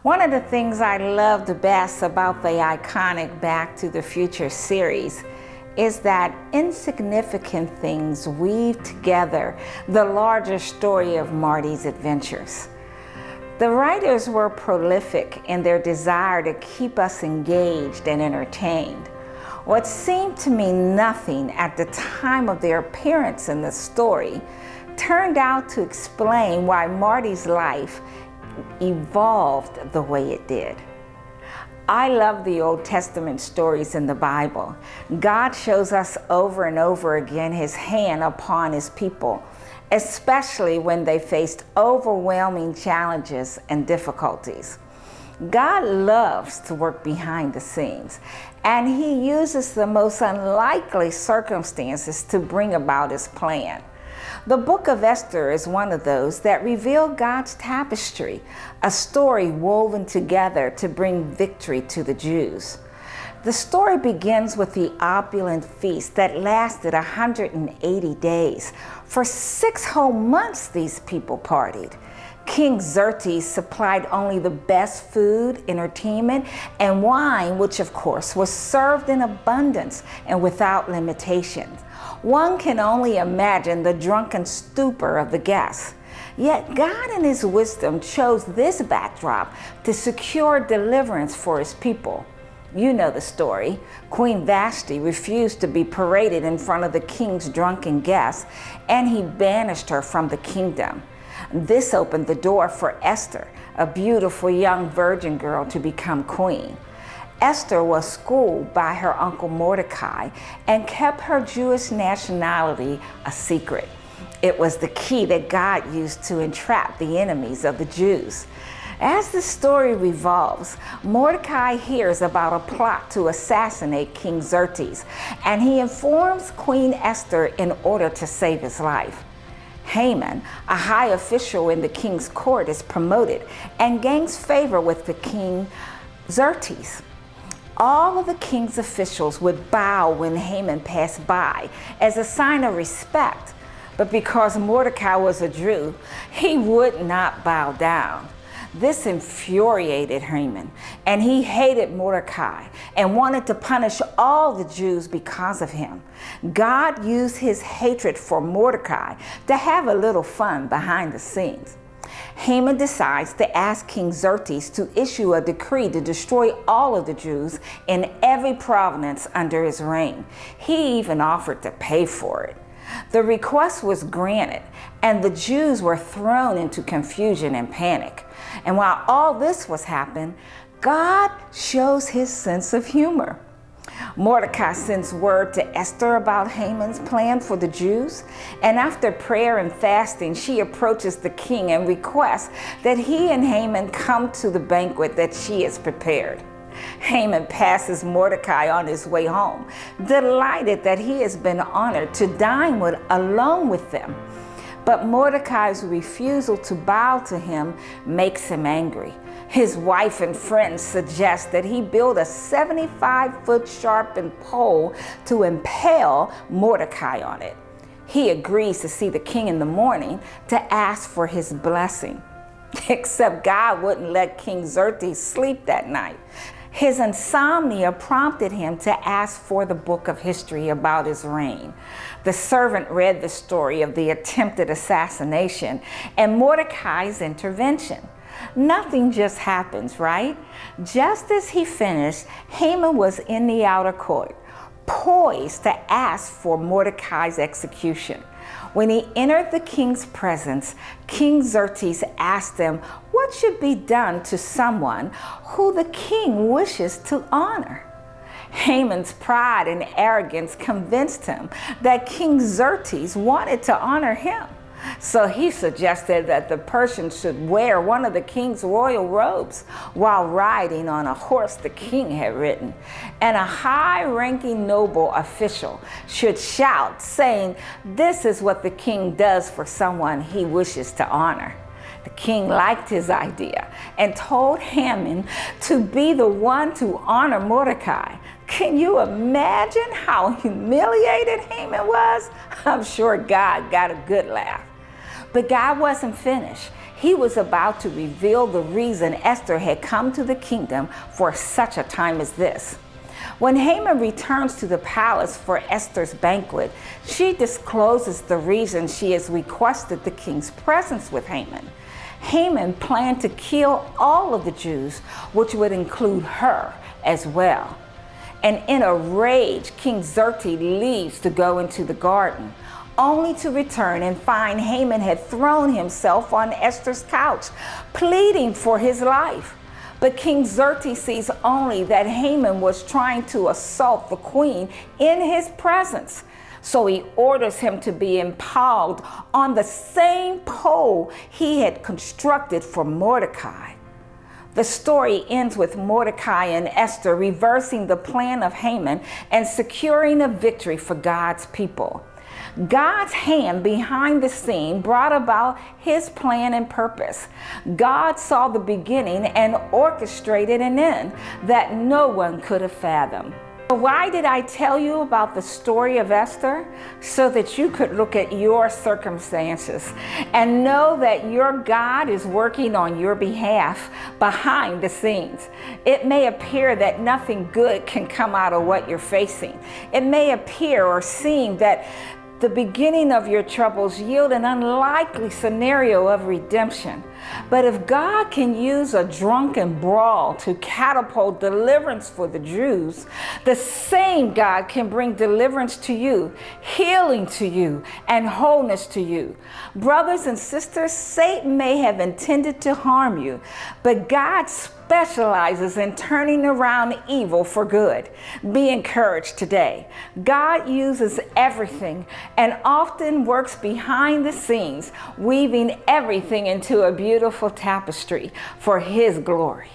One of the things I loved best about the iconic Back to the Future series is that insignificant things weave together the larger story of Marty's adventures. The writers were prolific in their desire to keep us engaged and entertained. What seemed to mean nothing at the time of their appearance in the story turned out to explain why Marty's life evolved the way it did. I love the Old Testament stories in the Bible. God shows us over and over again His hand upon His people, especially when they faced overwhelming challenges and difficulties. God loves to work behind the scenes, and He uses the most unlikely circumstances to bring about His plan. The book of Esther is one of those that reveal God's tapestry, a story woven together to bring victory to the Jews. The story begins with the opulent feast that lasted 180 days. For 6 whole months, these people partied. King Xerxes supplied only the best food, entertainment, and wine, which of course was served in abundance and without limitations. One can only imagine the drunken stupor of the guests. Yet God in His wisdom chose this backdrop to secure deliverance for His people. You know the story. Queen Vashti refused to be paraded in front of the king's drunken guests, and he banished her from the kingdom. This opened the door for Esther, a beautiful young virgin girl, to become queen. Esther was schooled by her uncle Mordecai and kept her Jewish nationality a secret. It was the key that God used to entrap the enemies of the Jews. As the story revolves, Mordecai hears about a plot to assassinate King Xerxes, and he informs Queen Esther in order to save his life. Haman, a high official in the king's court, is promoted and gains favor with the king Xerxes. All of the king's officials would bow when Haman passed by as a sign of respect, but because Mordecai was a Jew, he would not bow down. This infuriated Haman, and he hated Mordecai and wanted to punish all the Jews because of him. God used his hatred for Mordecai to have a little fun behind the scenes. Haman decides to ask King Xerxes to issue a decree to destroy all of the Jews in every province under his reign. He even offered to pay for it. The request was granted, and the Jews were thrown into confusion and panic. And while all this was happening, God shows His sense of humor. Mordecai sends word to Esther about Haman's plan for the Jews, and after prayer and fasting, she approaches the king and requests that he and Haman come to the banquet that she has prepared. Haman passes Mordecai on his way home, delighted that he has been honored to dine alone with them. But Mordecai's refusal to bow to him makes him angry. His wife and friends suggest that he build a 75-foot sharpened pole to impale Mordecai on it. He agrees to see the king in the morning to ask for his blessing. Except God wouldn't let King Xerxes sleep that night. His insomnia prompted him to ask for the book of history about his reign. The servant read the story of the attempted assassination and Mordecai's intervention. Nothing just happens, right? Just as he finished, Haman was in the outer court, poised to ask for Mordecai's execution. When he entered the king's presence, King Xerxes asked him what should be done to someone who the king wishes to honor. Haman's pride and arrogance convinced him that King Xerxes wanted to honor him. So he suggested that the person should wear one of the king's royal robes while riding on a horse the king had ridden. And a high-ranking noble official should shout, saying, "This is what the king does for someone he wishes to honor." The king liked his idea and told Haman to be the one to honor Mordecai. Can you imagine how humiliated Haman was? I'm sure God got a good laugh. But God wasn't finished. He was about to reveal the reason Esther had come to the kingdom for such a time as this. When Haman returns to the palace for Esther's banquet, she discloses the reason she has requested the king's presence with Haman. Haman planned to kill all of the Jews, which would include her as well. And in a rage, King Xerxes leaves to go into the garden, only to return and find Haman had thrown himself on Esther's couch, pleading for his life. But King Xerxes sees only that Haman was trying to assault the queen in his presence. So he orders him to be impaled on the same pole he had constructed for Mordecai. The story ends with Mordecai and Esther reversing the plan of Haman and securing a victory for God's people. God's hand behind the scene brought about his plan and purpose. God saw the beginning and orchestrated an end that no one could have fathomed. Why did I tell you about the story of Esther? So that you could look at your circumstances and know that your God is working on your behalf behind the scenes. It may appear that nothing good can come out of what you're facing. It may appear or seem that the beginning of your troubles yield an unlikely scenario of redemption. But if God can use a drunken brawl to catapult deliverance for the Jews, the same God can bring deliverance to you, healing to you, and wholeness to you. Brothers and sisters, Satan may have intended to harm you, but God specializes in turning around evil for good. Be encouraged today. God uses everything and often works behind the scenes, weaving everything into a beautiful tapestry for His glory.